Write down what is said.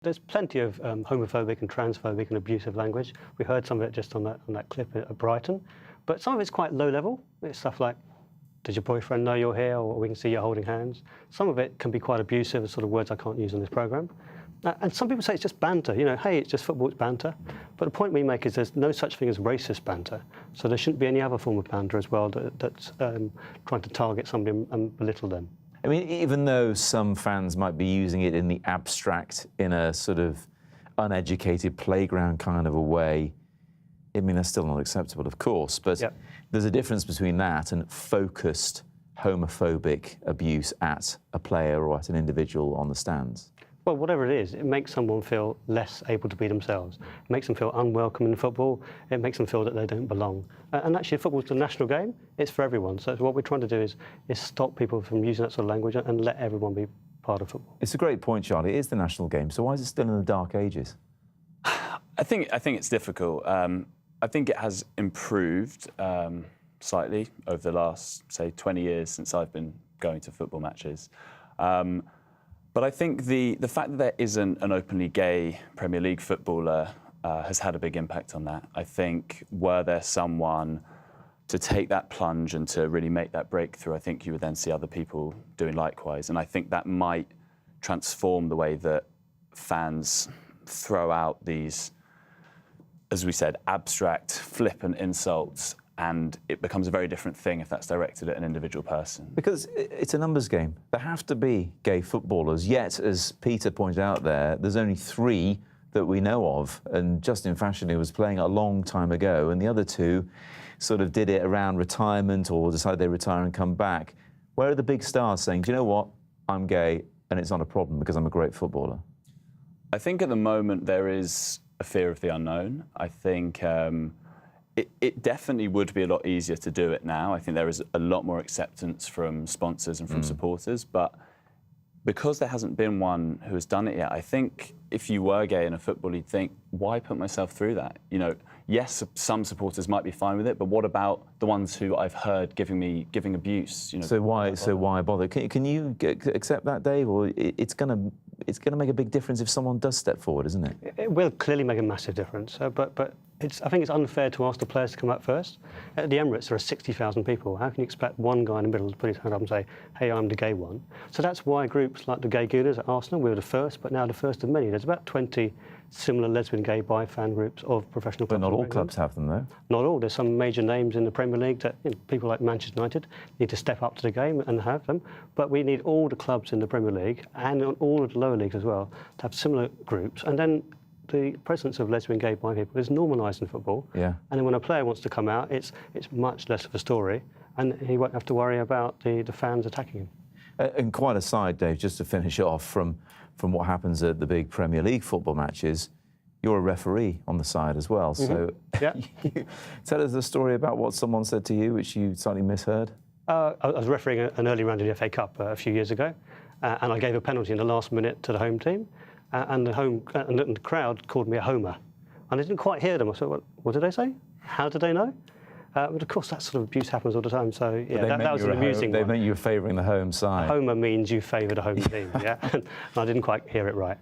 There's plenty of homophobic and transphobic and abusive language. We heard some of it just on that clip at Brighton. But some of it's quite low level. It's stuff like, does your boyfriend know you're here? Or we can see you holding hands. Some of it can be quite abusive, sort of words I can't use on this programme. And some people say it's just banter. You know, hey, it's just football, it's banter. But the point we make is there's no such thing as racist banter. So there shouldn't be any other form of banter as well that's trying to target somebody and belittle them. I mean, even though some fans might be using it in the abstract, in a sort of uneducated playground kind of a way, I mean, that's still not acceptable, of course, but yep. There's a difference between that and focused homophobic abuse at a player or at an individual on the stands. Well, whatever it is, it makes someone feel less able to be themselves. It makes them feel unwelcome in football. It makes them feel that they don't belong. And actually, football's a national game. It's for everyone. So what we're trying to do is stop people from using that sort of language and let everyone be part of football. It's a great point, Charlie. It is the national game. So why is it still in the dark ages? I think it's difficult. I think it has improved slightly over the last, say, 20 years since I've been going to football matches. But I think the fact that there isn't an openly gay Premier League footballer has had a big impact on that. I think were there someone to take that plunge and to really make that breakthrough, I think you would then see other people doing likewise. And I think that might transform the way that fans throw out these, as we said, abstract, flippant insults, and it becomes a very different thing if that's directed at an individual person. Because it's a numbers game. There have to be gay footballers, yet, as Peter pointed out there's only 3 that we know of, and Justin Fashanu was playing a long time ago, and the other 2 sort of did it around retirement or decided they retire and come back. Where are the big stars saying, do you know what, I'm gay and it's not a problem because I'm a great footballer? I think at the moment there is a fear of the unknown. I think it definitely would be a lot easier to do it now. I think there is a lot more acceptance from sponsors and from supporters, but because there hasn't been one who has done it yet, I think if you were gay in a football, you'd think, why put myself through that? You know, yes, some supporters might be fine with it, but what about the ones who I've heard giving abuse? You know, so why bother? Can you accept that, Dave? Or it's going to make a big difference if someone does step forward, isn't it? It will clearly make a massive difference, but I think it's unfair to ask the players to come out first. At the Emirates, there are 60,000 people. How can you expect one guy in the middle to put his hand up and say, hey, I'm the gay one? So that's why groups like the Gay Gooners at Arsenal, we were the first, but now the first of many. There's about 20 similar lesbian, gay, bi fan groups of professional clubs. But not all clubs have them, though. Not all. There's some major names in the Premier League that people like Manchester United need to step up to the game and have them. But we need all the clubs in the Premier League and on all of the lower leagues as well to have similar groups. And then the presence of lesbian, gay, bi people is normalised in football. Yeah. And then when a player wants to come out, it's much less of a story, and he won't have to worry about the fans attacking him. And quite aside, Dave, just to finish off from what happens at the big Premier League football matches, you're a referee on the side as well. So yeah. Tell us the story about what someone said to you, which you slightly misheard. I was refereeing an early round of the FA Cup a few years ago, and I gave a penalty in the last minute to the home team. And the crowd called me a homer. And I didn't quite hear them. I thought, what did they say? How did they know? But of course, that sort of abuse happens all the time. So yeah, that was an amusing one. They meant you were favouring the home side. A homer means you favour the home team, yeah? And I didn't quite hear it right.